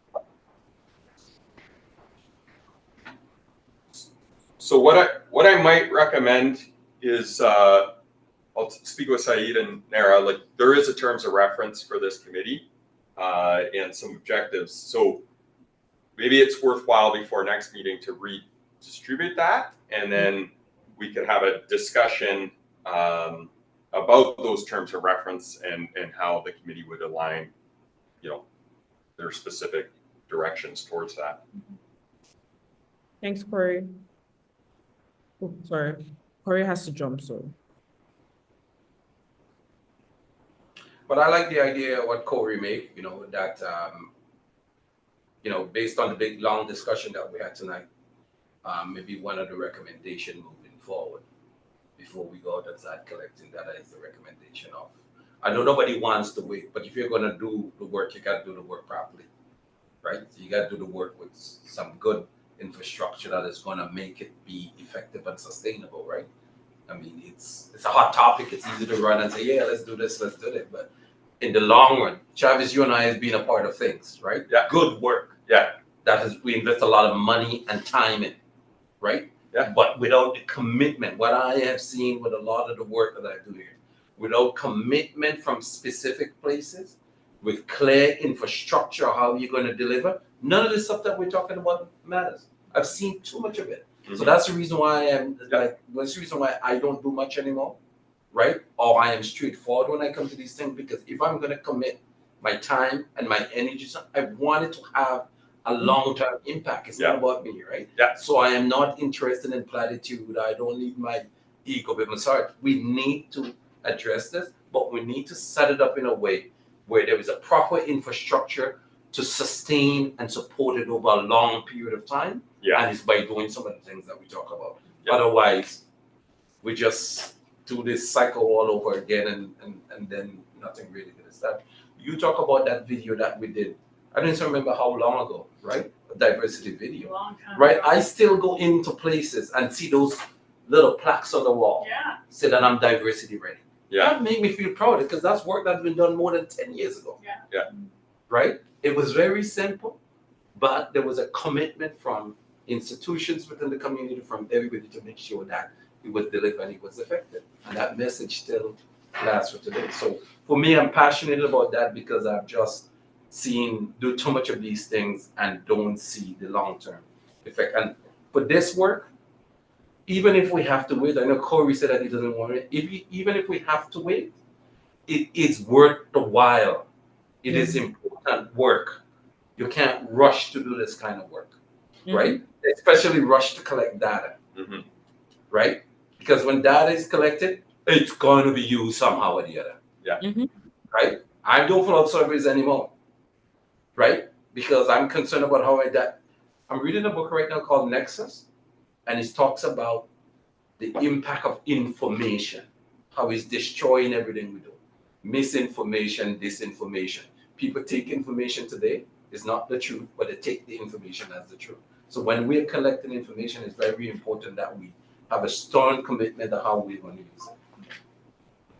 So what I might recommend is I'll speak with Saeed and Nara. Like, there is a terms of reference for this committee and some objectives. So maybe it's worthwhile before next meeting to redistribute that, and then we could have a discussion about those terms of reference and how the committee would align, their specific directions towards that.
Thanks, Corey. Oh, sorry. Corey has to jump, so.
But I like the idea of what Corey made, that, based on the big, long discussion that we had tonight, maybe one of the recommendations moving forward before we go out and start collecting data is the recommendation of, I know nobody wants to wait, but if you're going to do the work, you got to do the work properly, right? So you got to do the work with some good infrastructure that is going to make it be effective and sustainable, right? I mean, it's a hot topic. It's easy to run and say, yeah, let's do this, let's do that. But in the long run, Travis, you and I have been a part of things, right?
Yeah.
Good work.
Yeah.
We invest a lot of money and time in, right?
Yeah.
But without the commitment, what I have seen with a lot of the work that I do here, without commitment from specific places, with clear infrastructure, how you're going to deliver, none of the stuff that we're talking about matters. I've seen too much of it. Mm-hmm. So that's the reason why that's the reason why I don't do much anymore, right? Or I am straightforward when I come to these things, because if I'm going to commit my time and my energy, I want it to have a long-term impact. It's not about me, right?
Yeah.
So I am not interested in platitude. I don't need my ego. But I'm sorry, we need to address this, but we need to set it up in a way where there is a proper infrastructure to sustain and support it over a long period of time.
Yeah.
And it's by doing some of the things that we talk about. Yeah. Otherwise, we just do this cycle all over again, and then nothing really gets done. You talk about that video that we did. I don't even remember how long ago, right? A diversity video.
Long time
right?
ago.
I still go into places and see those little plaques on the wall.
Yeah.
Say that I'm diversity ready.
Yeah.
That made me feel proud, because that's work that's been done more than 10 years ago.
Yeah.
Yeah.
Right? It was very simple, but there was a commitment from institutions within the community, from everybody, to make sure that it was delivered and it was effective. And that message still lasts for today. So for me, I'm passionate about that, because I've just do too much of these things and don't see the long-term effect. And for this work, even if we have to wait, I know Corey said that he doesn't want it. Even if we have to wait, it is worth the while. It is important work. You can't rush to do this kind of work, right? Especially rush to collect data, right? Because when data is collected, it's going to be used somehow or the other.
Yeah.
Right? I don't fill out surveys anymore, right? Because I'm concerned about how I'm reading a book right now called Nexus, and it talks about the impact of information, how it's destroying everything we do. Misinformation, disinformation. People take information today, it's not the truth, but they take the information as the truth. So when we're collecting information, it's very important that we have a strong commitment to how we're going to use it.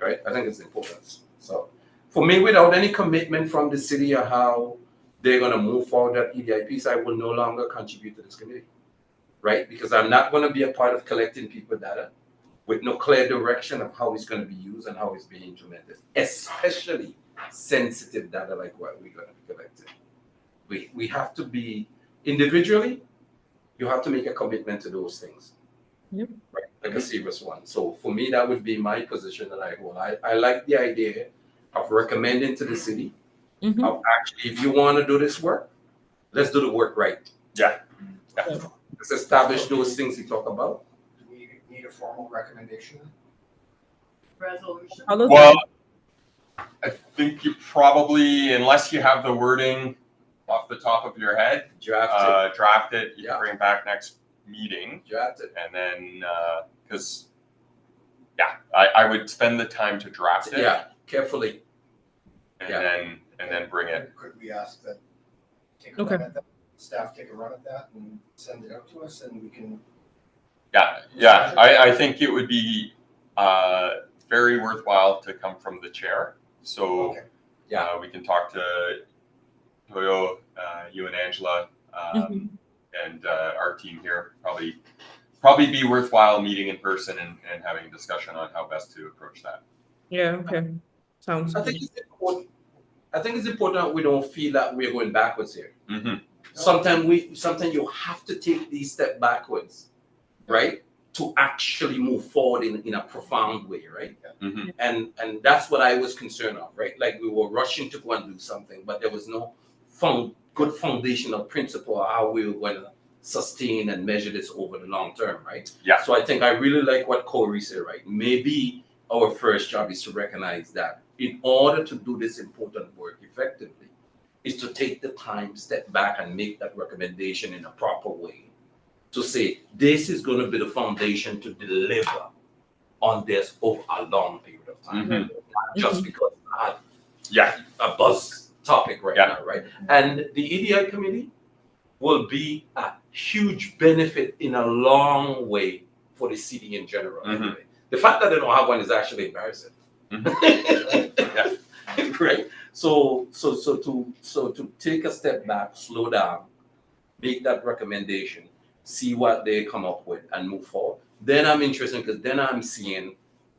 Right? I think it's important. So for me, without any commitment from the city or how they're going to move forward that EDI piece, I will no longer contribute to this committee. Right? Because I'm not going to be a part of collecting people data with no clear direction of how it's going to be used and how it's being implemented, especially sensitive data like what we're going to be collecting. We have to be individually, you have to make a commitment to those things.
Yep.
Right? Like a serious one. So for me, that would be my position that I hold. I like the idea of recommending to the city of actually, if you want to do this work, let's do the work right.
Yeah.
Let's establish those things you talk about.
Do we need a formal recommendation?
Resolution.
Well, I think you probably, unless you have the wording off the top of your head, draft it. You can bring it back next meeting.
Draft it.
And then, because, I would spend the time to draft it.
Yeah, carefully.
And then bring it.
Could we ask that, take a run at that, staff take a run at that and send it out to us and we can.
Yeah, I think it would be very worthwhile to come from the chair. So we can talk to Toyo, you and Angela, and our team here. Probably be worthwhile meeting in person and having a discussion on how best to approach that.
Yeah, okay. Sounds
I think it's important we don't feel that we're going backwards here.
Mm-hmm.
Sometimes you have to take these steps backwards, right? To actually move forward in a profound way, right?
Mm-hmm.
And that's what I was concerned of, right? Like we were rushing to go and do something, but there was no good foundational principle of how we were going to sustain and measure this over the long term, right?
Yeah.
So I think I really like what Corey said, right? Maybe our first job is to recognize that in order to do this important work effectively, is to take the time, step back and make that recommendation in a proper way. To say, this is going to be the foundation to deliver on this over a long period of time.
Mm-hmm.
Not just because I had a buzz topic right now, right? And the EDI committee will be a huge benefit in a long way for the city in general. Anyway. The fact that they don't have one is actually embarrassing. Right? So to take a step back, slow down, make that recommendation, see what they come up with and move forward. Then I'm interested because then I'm seeing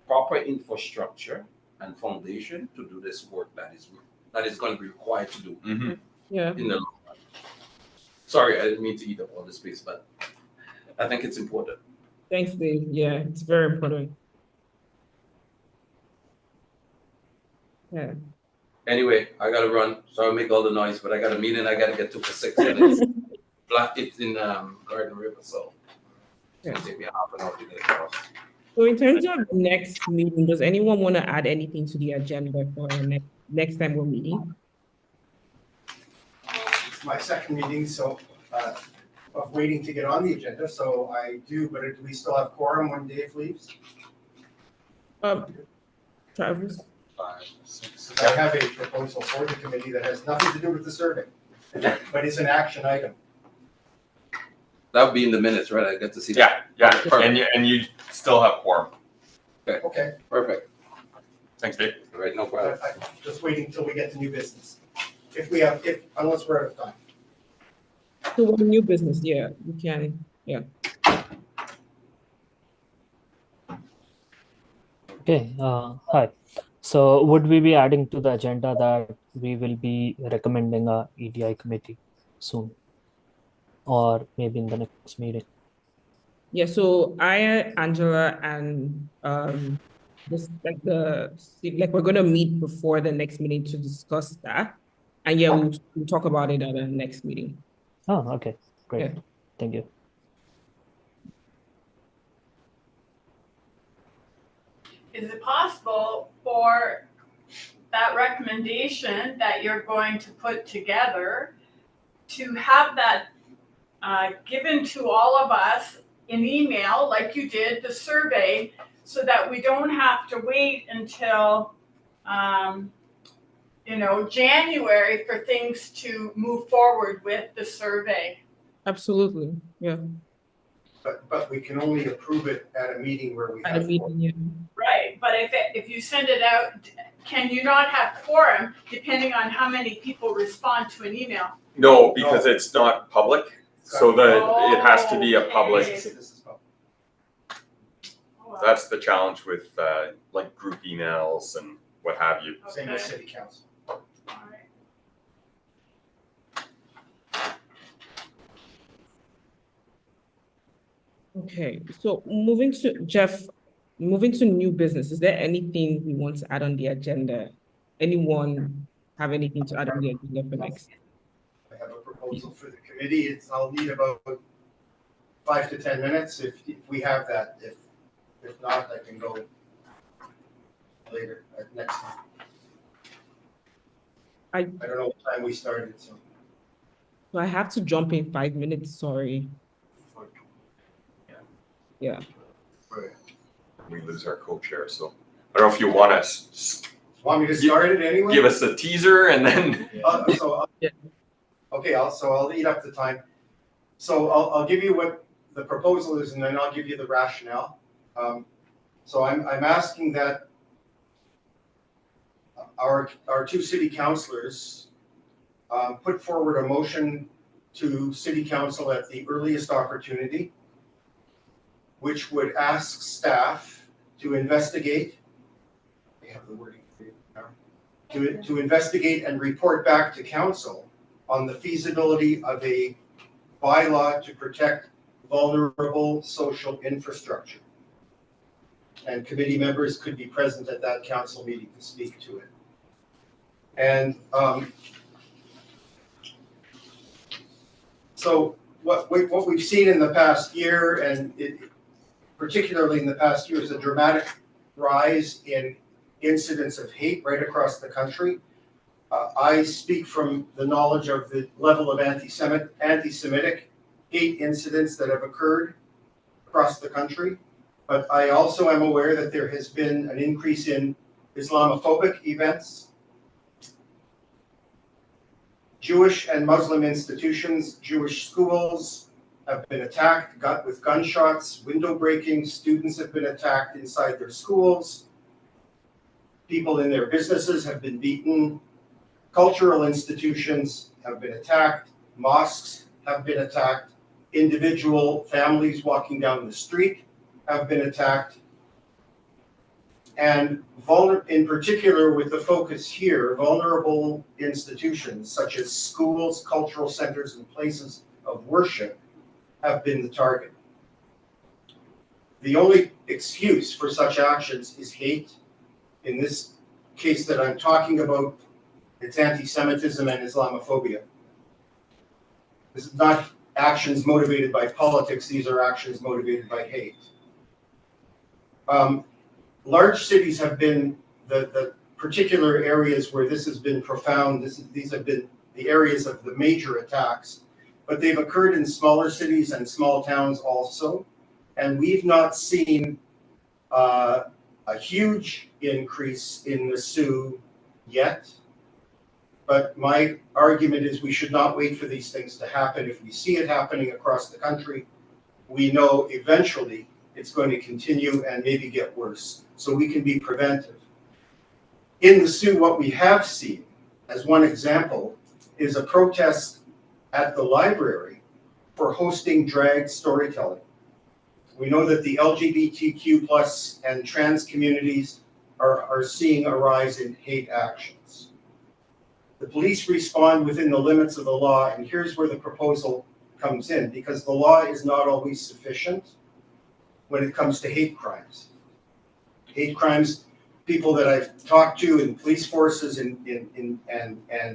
proper infrastructure and foundation to do this work that is going to be required to do in the long run. Sorry, I didn't mean to eat up all the space, but I think it's important.
Thanks, Dave. Yeah, it's very important. Yeah.
Anyway, I gotta run. Sorry to make all the noise, but I got a meeting I gotta get to for 6 minutes. It's in Garden River, so it's gonna take me half an hour to get across.
So in terms of next meeting, does anyone want to add anything to the agenda for our next time we're meeting?
It's my second meeting, so of waiting to get on the agenda, so I do, but do we still have quorum when Dave leaves?
Travis?
5, 6. I have a proposal for the committee that has nothing to do with the survey, but it's an action item.
That would be in the minutes, right? I get to see
that. Yeah. And you still have quorum.
Okay.
Perfect.
Thanks, Dave.
All right, no problem.
I'm just waiting until we get to new business. Unless we're out of time.
So what new business? Yeah, we can. Yeah.
Okay. Hi. So would we be adding to the agenda that we will be recommending a EDI committee soon, or maybe in the next meeting?
Yeah. So I, Angela, and just we're gonna meet before the next meeting to discuss that, and we'll talk about it at the next meeting.
Oh, okay, great.
Yeah.
Thank you.
Is it possible for that recommendation that you're going to put together to have that given to all of us an email like you did, the survey, so that we don't have to wait until, January for things to move forward with the survey.
Absolutely, yeah.
But we can only approve it at a meeting where we
At a
have.
meeting, yeah.
Right, but if you send it out, can you not have quorum depending on how many people respond to an email?
No, because it's not public, so that it has to be a public.
Okay.
That's the challenge with like group emails and what have you.
Same with city council.
Alright.
Okay, so moving to new business, is there anything we want to add on the agenda? Anyone have anything to add on the agenda for next?
I have a proposal for the committee. I'll need about 5 to 10 minutes if we have that. If not, I can go later at next time. I don't know what time we started, so.
So I have to jump in 5 minutes, sorry. Yeah.
We lose our co-chair, so I don't know if you want us.
Want me to start it anyway?
Give us a teaser and then.
Okay, I'll eat up the time. So I'll give you what the proposal is, and then I'll give you the rationale. So I'm asking that our two city councilors put forward a motion to city council at the earliest opportunity, which would ask staff to investigate. They have the wording now. To investigate and report back to council on the feasibility of a bylaw to protect vulnerable social infrastructure. And committee members could be present at that council meeting to speak to it. And so what we've seen in the past year, and particularly in the past year, is a dramatic rise in incidents of hate right across the country. I speak from the knowledge of the level of anti-Semitic hate incidents that have occurred across the country, but I also am aware that there has been an increase in Islamophobic events. Jewish and Muslim institutions, Jewish schools have been attacked, with gunshots, window breaking. Students have been attacked inside their schools. People in their businesses have been beaten. Cultural institutions have been attacked. Mosques have been attacked. Individual families walking down the street have been attacked. And in particular, with the focus here, vulnerable institutions such as schools, cultural centers, and places of worship have been the target. The only excuse for such actions is hate. In this case that I'm talking about, it's anti-Semitism and Islamophobia. This is not actions motivated by politics, these are actions motivated by hate. Large cities have been the particular areas where this has been profound. These have been the areas of the major attacks, but they've occurred in smaller cities and small towns also. And we've not seen a huge increase in the Sioux yet. But my argument is we should not wait for these things to happen. If we see it happening across the country, we know eventually it's going to continue and maybe get worse. So we can be preventive. In the Sioux, what we have seen, as one example, is a protest at the library for hosting drag storytelling. We know that the LGBTQ plus and trans communities are seeing a rise in hate actions. The police respond within the limits of the law, and here's where the proposal comes in, because the law is not always sufficient when it comes to hate crimes. Hate crimes, people that I've talked to in police forces and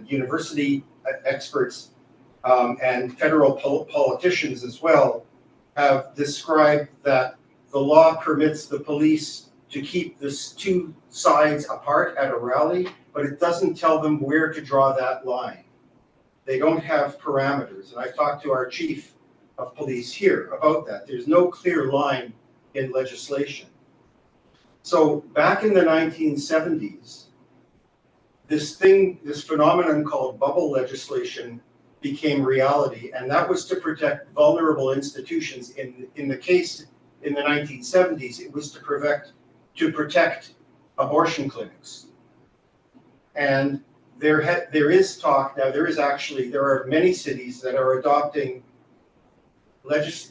university experts and federal politicians as well have described that the law permits the police to keep this two sides apart at a rally, but it doesn't tell them where to draw that line. They don't have parameters. And I talked to our chief of police here about that. There's no clear line in legislation. So back in the 1970s, this phenomenon called bubble legislation became reality, and that was to protect vulnerable institutions. In the case in the 1970s, it was to protect abortion clinics. And there is talk now. There are many cities that are adopting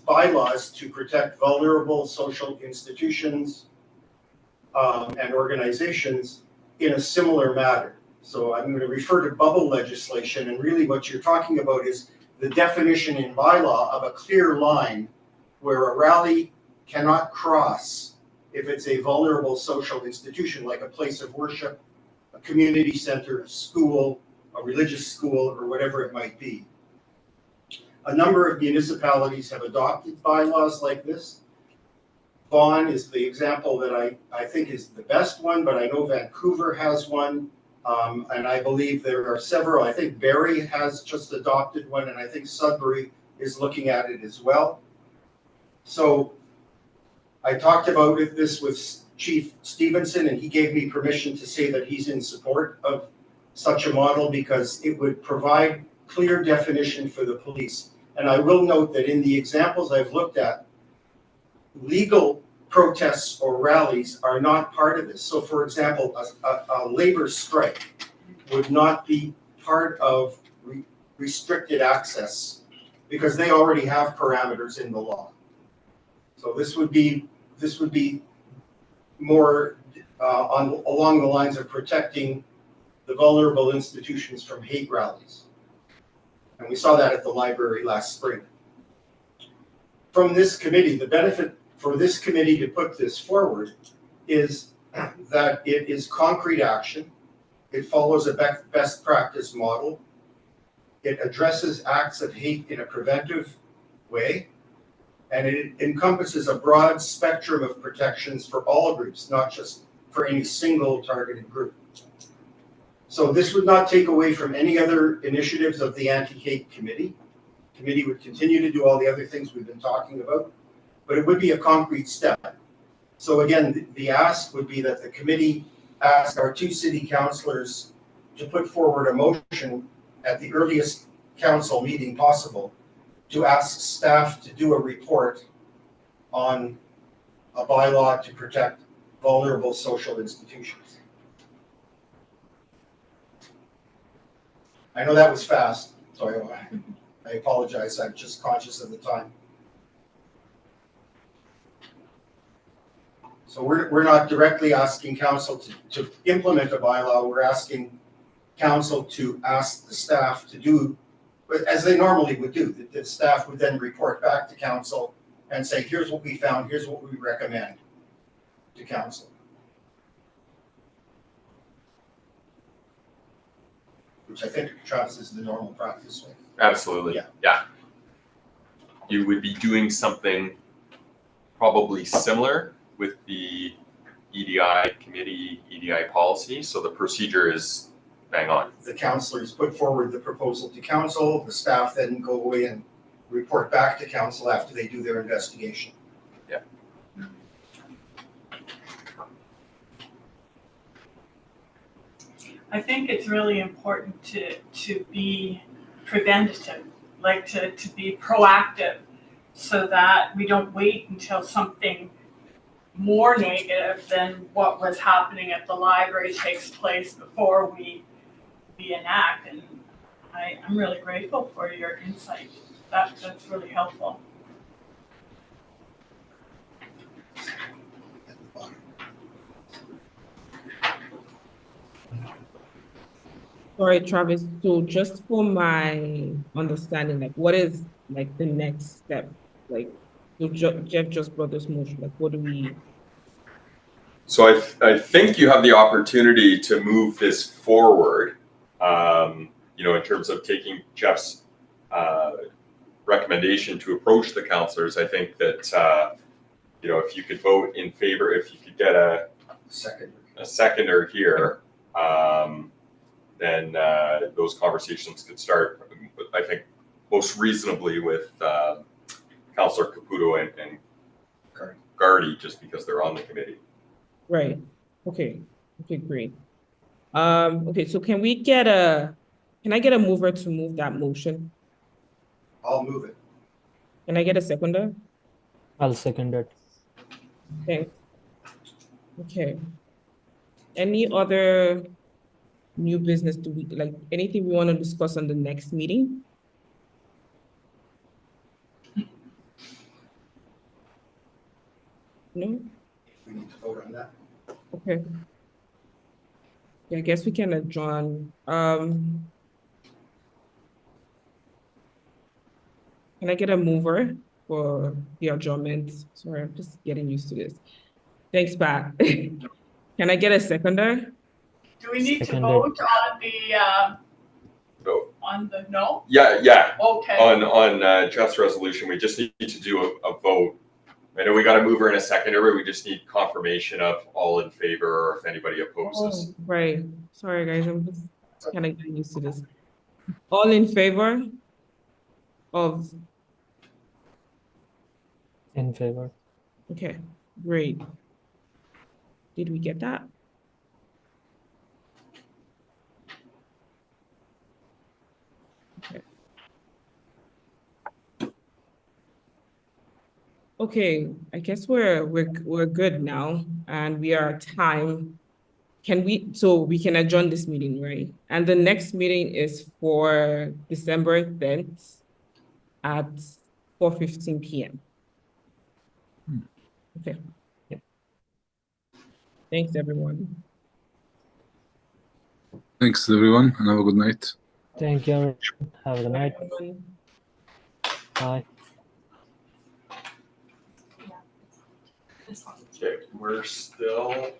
bylaws to protect vulnerable social institutions and organizations in a similar matter. So I'm going to refer to bubble legislation, and really what you're talking about is the definition in bylaw of a clear line where a rally cannot cross if it's a vulnerable social institution like a place of worship, a community center, a school, a religious school, or whatever it might be. A number of municipalities have adopted bylaws like this. Vaughan is the example that I think is the best one, but I know Vancouver has one. And I believe there are several. I think Barrie has just adopted one, and I think Sudbury is looking at it as well. So I talked about this with Chief Stevenson, and he gave me permission to say that he's in support of such a model because it would provide clear definition for the police. And I will note that in the examples I've looked at, legal protests or rallies are not part of this. So for example, a labor strike would not be part of restricted access because they already have parameters in the law. So this would be more along the lines of protecting the vulnerable institutions from hate rallies. And we saw that at the library last spring. From this committee, the benefit for this committee to put this forward is that it is concrete action. It follows a best practice model. It addresses acts of hate in a preventive way. And it encompasses a broad spectrum of protections for all groups, not just for any single targeted group. So this would not take away from any other initiatives of the Anti-Hate Committee. The committee would continue to do all the other things we've been talking about, but it would be a concrete step. So again, the ask would be that the committee ask our two city councilors to put forward a motion at the earliest council meeting possible to ask staff to do a report on a bylaw to protect vulnerable social institutions. I know that was fast, so I apologize. I'm just conscious of the time. So we're not directly asking council to implement a bylaw. We're asking council to ask the staff to do, as they normally would do. The staff would then report back to council and say, here's what we found, here's what we recommend to council. Which I think, Travis, is the normal practice. Right?
Absolutely. Yeah. You would be doing something probably similar with the EDI committee, EDI policy. So the procedure is bang on.
The councillors put forward the proposal to council. The staff then go away and report back to council after they do their investigation.
Yeah.
I think it's really important to be preventative, like to be proactive, so that we don't wait until something more negative than what was happening at the library takes place before we enact. And I'm really grateful for your insight. That's really helpful.
Sorry, Travis. So just for my understanding, like what is like the next step? Like so Jeff just brought this motion. Like what do we?
So I think you have the opportunity to move this forward, in terms of taking Jeff's recommendation to approach the councillors. I think that, if you could vote in favor, if you could get a seconder here, then those conversations could start, I think, most reasonably with Councillor Caputo and Gardy just because they're on the committee.
Right. Okay. Okay, great. Okay, so can I get a mover to move that motion?
I'll move it.
Can I get a seconder?
I'll second it.
Thanks. Okay. Any other new business like anything we want to discuss on the next meeting? No?
We need to vote on that.
Okay. Yeah, I guess we can adjourn. Can I get a mover for the adjournment? Sorry, I'm just getting used to this. Thanks, Pat. Can I get a seconder?
Do we need to
Seconded.
vote on the,
Vote.
on the, no?
Yeah.
Okay.
On Jeff's resolution, we just need to do a vote. I know we got a mover and a seconder, but we just need confirmation of all in favor or if anybody opposes.
Oh, right. Sorry, guys. I'm just kind of getting used to this. All in favor of,
In favor.
okay, great. Did we get that? Okay. Okay, I guess we're good now, and we are at time. So we can adjourn this meeting, right? And the next meeting is for December 10th at 4:15 p.m. Okay.
Yep.
Thanks, everyone.
Thanks, everyone, and have a good night.
Thank you. Have a good night.
Everyone.
Bye.
Okay, we're still